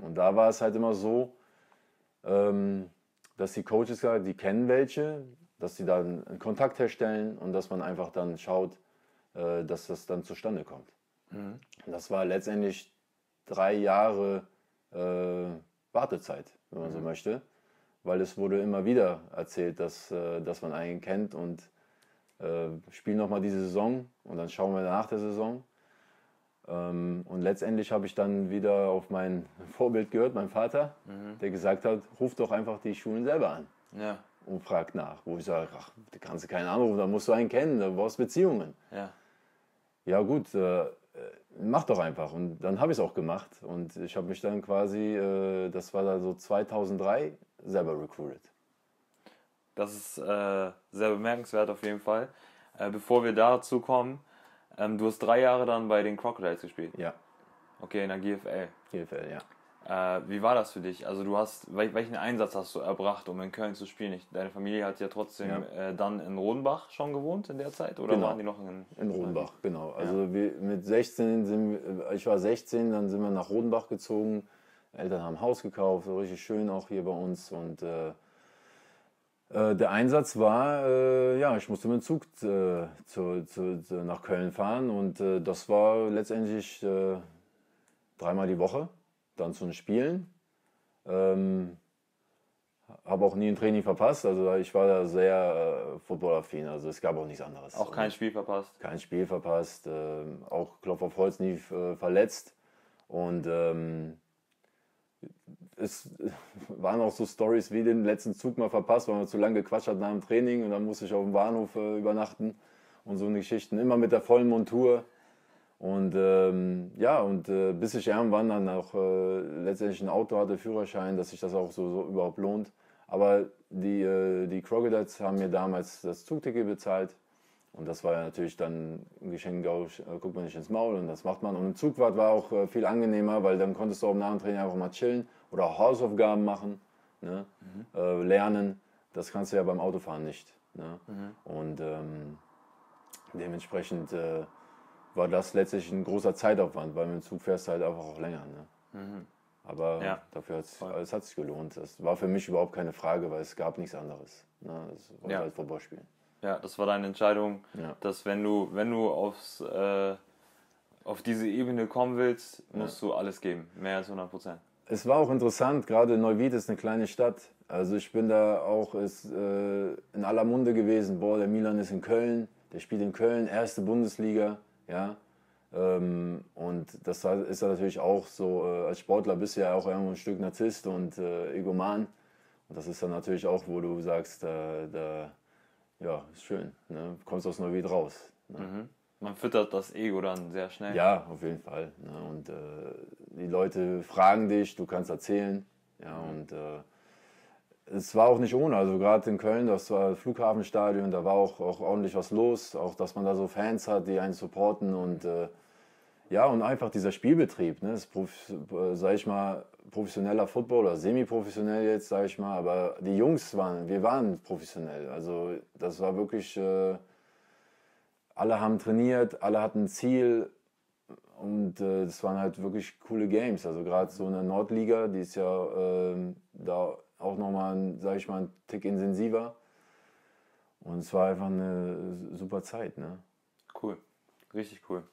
Und da war es halt immer so, dass die Coaches gesagt, die kennen welche, dass sie dann einen Kontakt herstellen und dass man einfach dann schaut, dass das dann zustande kommt. Und das war letztendlich 3 Jahre Wartezeit, wenn man so möchte, weil es wurde immer wieder erzählt, dass man einen kennt und spielen nochmal diese Saison und dann schauen wir nach der Saison. Und letztendlich habe ich dann wieder auf mein Vorbild gehört, mein Vater, der gesagt hat, ruf doch einfach die Schulen selber an und frag nach. Wo ich sage, ach, da kannst du keinen anrufen, da musst du einen kennen, da brauchst Beziehungen. Ja gut, mach doch einfach. Und dann habe ich es auch gemacht und ich habe mich dann quasi, das war da so 2003, selber recruited. Das ist sehr bemerkenswert auf jeden Fall. Bevor wir dazu kommen, du hast 3 Jahre dann bei den Crocodiles gespielt? Ja. Okay, in der GFL. GFL, ja. Wie war das für dich? Also welchen Einsatz hast du erbracht, um in Köln zu spielen? Deine Familie hat ja trotzdem dann in Rodenbach schon gewohnt in der Zeit? Oder Genau. waren die noch in Rodenbach, genau. Also mit 16 ich war 16, dann sind wir nach Rodenbach gezogen. Eltern haben ein Haus gekauft, so richtig schön auch hier bei uns. Und der Einsatz war, ich musste mit dem Zug nach Köln fahren und das war letztendlich 3-mal die Woche, dann zu den Spielen. Habe auch nie ein Training verpasst, also ich war da sehr footballaffin, also es gab auch nichts anderes. Auch kein Spiel verpasst? Kein Spiel verpasst, auch Klopf auf Holz nie verletzt und es waren auch so Stories wie den letzten Zug mal verpasst, weil man zu lange gequatscht hat nach dem Training und dann musste ich auf dem Bahnhof übernachten und so eine Geschichten, immer mit der vollen Montur. Und bis ich irgendwann dann auch letztendlich ein Auto hatte, Führerschein, dass sich das auch so überhaupt lohnt. Aber die Crocodiles haben mir damals das Zugticket bezahlt und das war ja natürlich dann ein Geschenk, guckt man nicht ins Maul und das macht man. Und im Zugfahrt war auch viel angenehmer, weil dann konntest du auch nach dem Training einfach mal chillen oder auch Hausaufgaben machen, ne? Lernen. Das kannst du ja beim Autofahren nicht. Ne? Und dementsprechend war das letztlich ein großer Zeitaufwand, weil mit dem Zug fährst du halt einfach auch länger. Ne? Aber dafür hat es sich gelohnt. Das war für mich überhaupt keine Frage, weil es gab nichts anderes. Ne? Das wollte halt Football spielen. Ja, das war deine Entscheidung, dass wenn du auf diese Ebene kommen willst, musst du alles geben, mehr als 100%. Es war auch interessant, gerade Neuwied ist eine kleine Stadt. Also ich bin da auch in aller Munde gewesen. Boah, der Milan ist in Köln, der spielt in Köln, erste Bundesliga. Ja, und das ist ja natürlich auch so, als Sportler bist du ja auch irgendwo ein Stück Narzisst und Egoman. Und das ist dann natürlich auch, wo du sagst, ist schön, ne? Du kommst aus Neuwied raus. Ne? Man füttert das Ego dann sehr schnell. Ja, auf jeden Fall. Ne? Und die Leute fragen dich, du kannst erzählen. Ja, und es war auch nicht ohne, also gerade in Köln, das war Flughafenstadion, da war auch ordentlich was los, auch dass man da so Fans hat, die einen supporten und und einfach dieser Spielbetrieb, ne, das sag ich mal, professioneller Football oder semi-professionell jetzt, sag ich mal, aber die Jungs wir waren professionell, also das war wirklich, alle haben trainiert, alle hatten ein Ziel und das waren halt wirklich coole Games, also gerade so eine Nordliga, die ist ja da auch nochmal, sag ich mal, ein Tick intensiver. Und es war einfach eine super Zeit, ne? Cool, richtig cool.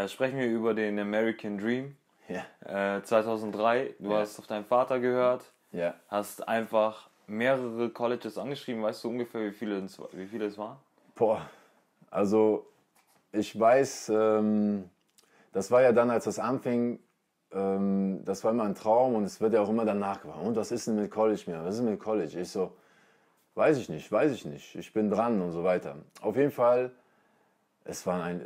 Sprechen wir über den American Dream. 2003, du hast auf deinen Vater gehört, hast einfach mehrere Colleges angeschrieben. Weißt du ungefähr, wie viele es waren? Boah, also ich weiß, das war ja dann, als das anfing, das war immer ein Traum und es wird ja auch immer danach gefragt. Und was ist denn mit College mehr? Was ist mit College? Ich so, weiß ich nicht, ich bin dran und so weiter. Auf jeden Fall, es waren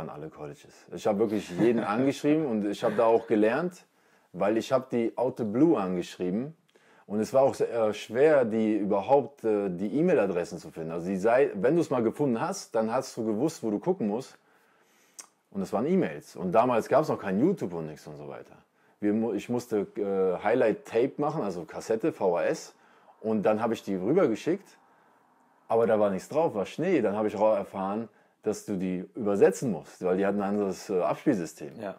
alle Colleges. Ich habe wirklich jeden angeschrieben und ich habe da auch gelernt, weil ich habe die Out the Blue angeschrieben und es war auch sehr schwer, die E-Mail-Adressen zu finden. Also wenn du es mal gefunden hast, dann hast du gewusst, wo du gucken musst. Und das waren E-Mails. Und damals gab es noch kein YouTube und nichts und so weiter. Ich musste Highlight-Tape machen, also Kassette, VHS. Und dann habe ich die rübergeschickt. Aber da war nichts drauf, war Schnee. Dann habe ich auch erfahren, dass du die übersetzen musst, weil die hatten ein anderes Abspielsystem. Ja.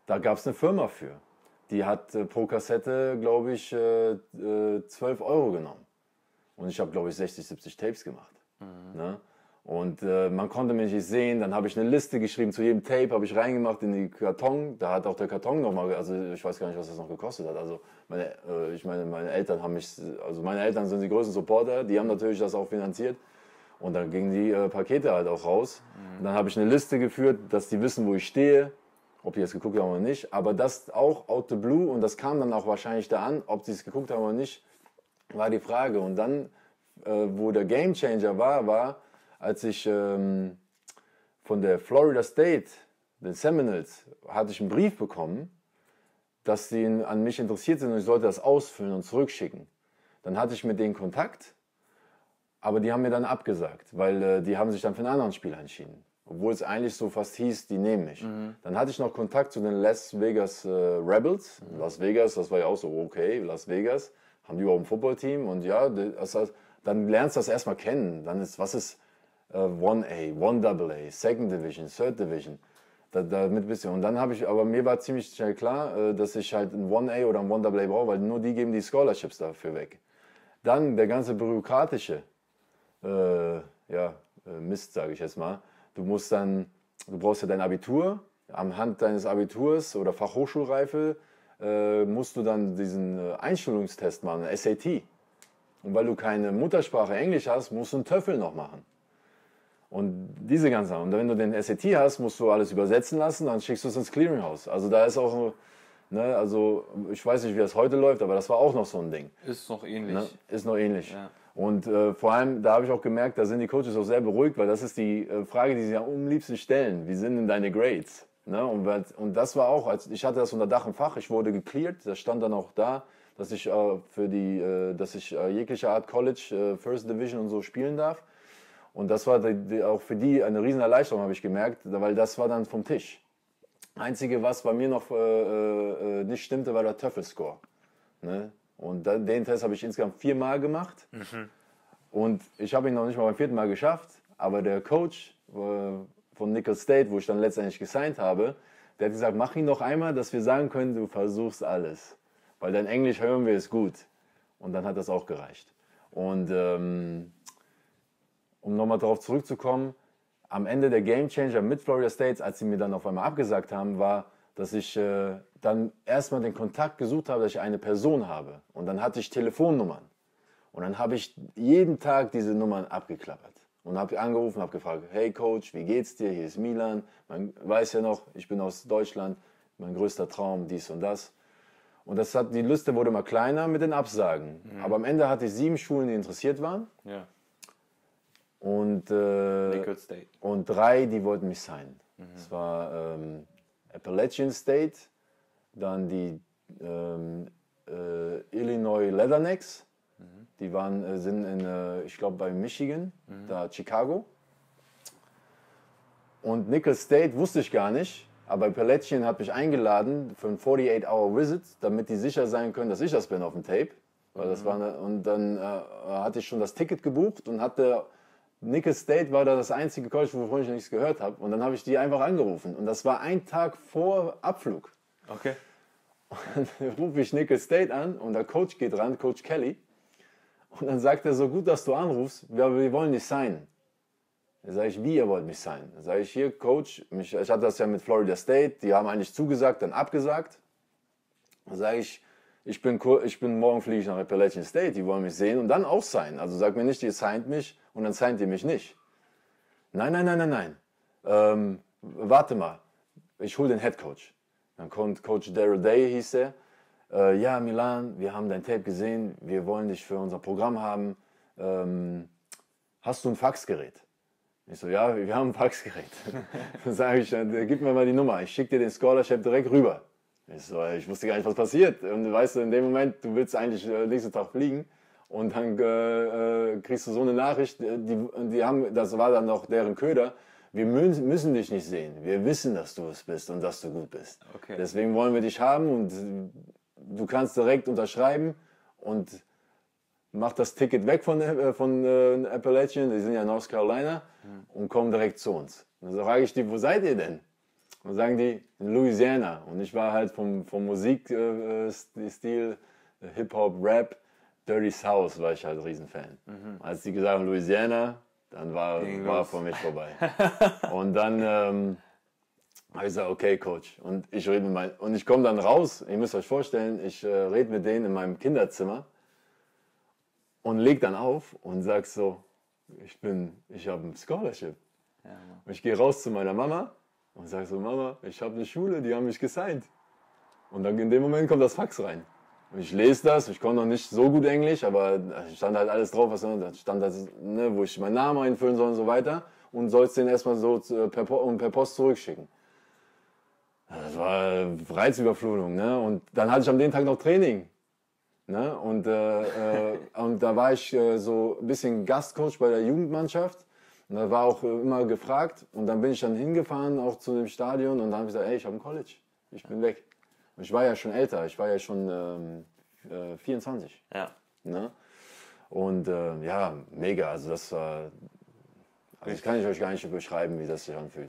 Da gab es eine Firma für. die hat pro Kassette, glaube ich, 12 Euro genommen. Und ich habe, glaube ich, 60, 70 Tapes gemacht. Ne? Und man konnte mich nicht sehen. Dann habe ich eine Liste geschrieben zu jedem Tape, habe ich reingemacht in die Karton. Da hat auch der Karton nochmal, also ich weiß gar nicht, was das noch gekostet hat. Also meine Eltern haben mich, also meine Eltern sind die größten Supporter, die haben natürlich das auch finanziert. Und dann gingen die Pakete halt auch raus. Und dann habe ich eine Liste geführt, dass die wissen, wo ich stehe, ob die jetzt geguckt haben oder nicht. Aber das auch out the blue, und das kam dann auch wahrscheinlich da an, ob die es geguckt haben oder nicht, war die Frage. Und dann, wo der Gamechanger war, als ich von der Florida State, den Seminoles, hatte ich einen Brief bekommen, dass die an mich interessiert sind und ich sollte das ausfüllen und zurückschicken. Dann hatte ich mit denen Kontakt, aber die haben mir dann abgesagt, weil die haben sich dann für einen anderen Spieler entschieden. Obwohl es eigentlich so fast hieß, die nehmen mich. Dann hatte ich noch Kontakt zu den Las Vegas Rebels. Las Vegas, das war ja auch so, okay, Las Vegas, haben die überhaupt ein Footballteam? Und ja, dann lernst du das erstmal kennen. Dann ist, was ist 1A, 1AA, Second Division, Third Division. Damit bisschen. Und dann habe ich, aber mir war ziemlich schnell klar, dass ich halt ein 1A oder ein 1AA brauche, weil nur die geben die Scholarships dafür weg. Dann der ganze bürokratische Mist, sage ich jetzt mal. Du brauchst ja dein Abitur. Anhand deines Abiturs oder Fachhochschulreife musst du dann diesen Einschulungstest machen, SAT. Und weil du keine Muttersprache Englisch hast, musst du einen TOEFL noch machen. Und diese ganzen Sachen. Und wenn du den SAT hast, musst du alles übersetzen lassen, dann schickst du es ins Clearinghouse. Also da ist auch, ne, also ich weiß nicht, wie das heute läuft, aber das war auch noch so ein Ding. Ist noch ähnlich. Ne? Ist noch ähnlich. Ja. Und vor allem, da habe ich auch gemerkt, da sind die Coaches auch sehr beruhigt, weil das ist die Frage, die sie am liebsten stellen. Wie sind denn deine Grades? Ne? Und das war auch, ich hatte das unter Dach und Fach, ich wurde gecleared, das stand dann auch da, dass ich jegliche Art College, First Division und so spielen darf. Und das war auch für die eine riesen Erleichterung, habe ich gemerkt, weil das war dann vom Tisch. Einzige, was bei mir noch nicht stimmte, war der TOEFL-Score. Ne? Und den Test habe ich insgesamt 4 Mal gemacht. Und ich habe ihn noch nicht mal beim 4. Mal geschafft. Aber der Coach von Nicholls State, wo ich dann letztendlich gesigned habe, der hat gesagt, mach ihn noch einmal, dass wir sagen können, du versuchst alles. Weil dein Englisch hören wir es gut. Und dann hat das auch gereicht. Und um nochmal darauf zurückzukommen, am Ende der Gamechanger mit Florida State, als sie mir dann auf einmal abgesagt haben, war, dass ich dann erstmal den Kontakt gesucht habe, dass ich eine Person habe. Und dann hatte ich Telefonnummern. Und dann habe ich jeden Tag diese Nummern abgeklappert. Und habe angerufen, habe gefragt, hey Coach, wie geht's dir? Hier ist Milan. Man weiß ja noch, ich bin aus Deutschland. Mein größter Traum, dies und das. Und die Liste wurde immer kleiner mit den Absagen. Aber am Ende hatte ich 7 Schulen, die interessiert waren. Ja. Und, Nicholls State. Und 3, die wollten mich signen. Das war Appalachian State, dann die Illinois Leathernecks, die sind ich glaube bei Michigan, da Chicago. Und Nicholls State wusste ich gar nicht, aber Appalachian hat mich eingeladen für ein 48-Hour-Visit, damit die sicher sein können, dass ich das bin auf dem Tape. Weil das war und dann hatte ich schon das Ticket gebucht und Nicholls State war da das einzige College, wovon ich nichts gehört habe. Und dann habe ich die einfach angerufen. Und das war ein Tag vor Abflug. Okay. Und dann rufe ich Nicholls State an und der Coach geht ran, Coach Kelly. Und dann sagt er, so gut, dass du anrufst, wir wollen dich signen. Dann sage ich, wie, ihr wollt mich signen? Dann sage ich, hier, Coach, ich hatte das ja mit Florida State, die haben eigentlich zugesagt, dann abgesagt. Dann sage ich, morgen fliege ich nach Appalachian State, die wollen mich sehen und dann auch signen. Also sag mir nicht, ihr signt mich und dann signt ihr mich nicht. Nein. Warte mal, ich hole den Head Coach. Dann kommt Coach Daryl Day, hieß er. Ja, Milan, wir haben dein Tape gesehen, wir wollen dich für unser Programm haben. Hast du ein Faxgerät? Ich so, ja, wir haben ein Faxgerät. Dann sage ich, gib mir mal die Nummer, ich schicke dir den Scholarship direkt rüber. Ich wusste gar nicht, was passiert. Und weißt du, in dem Moment, du willst eigentlich nächsten Tag fliegen und dann kriegst du so eine Nachricht, das war dann noch deren Köder, wir müssen dich nicht sehen. Wir wissen, dass du es bist und dass du gut bist. Okay. Deswegen wollen wir dich haben und du kannst direkt unterschreiben und mach das Ticket weg von Appalachian, die sind ja in North Carolina, und komm direkt zu uns. Dann frage ich die, wo seid ihr denn? dann sagen die in Louisiana. Und ich war halt vom Musikstil, Hip-Hop, Rap, Dirty South war ich halt Riesenfan. Als die gesagt haben Louisiana, dann war für mich vorbei. Und dann habe ich gesagt, okay, Coach. Und ich komme dann raus, ihr müsst euch vorstellen, ich rede mit denen in meinem Kinderzimmer und leg dann auf und sag so, ich habe ein Scholarship. Ja, und ich gehe raus zu meiner Mama und sage so, Mama, ich habe eine Schule, die haben mich gesigned. Und dann in dem Moment kommt das Fax rein. Und ich lese das, ich konnte noch nicht so gut Englisch, aber da stand halt alles drauf, da stand halt, ne, wo ich meinen Namen einfüllen soll und so weiter. Und soll es den erstmal so per Post zurückschicken. Das war Reizüberflutung. Ne? Und dann hatte ich am den Tag noch Training. Ne? Und da war ich so ein bisschen Gastcoach bei der Jugendmannschaft. Und da war auch immer gefragt. Und dann bin ich dann hingefahren, auch zu dem Stadion. Und dann habe ich gesagt, ey, ich habe ein College. Ich bin weg. Und ich war ja schon älter. Ich war ja schon 24. Ja. Ne? Und ja, mega. Also das war... Also das kann ich euch gar nicht beschreiben, wie das sich anfühlt.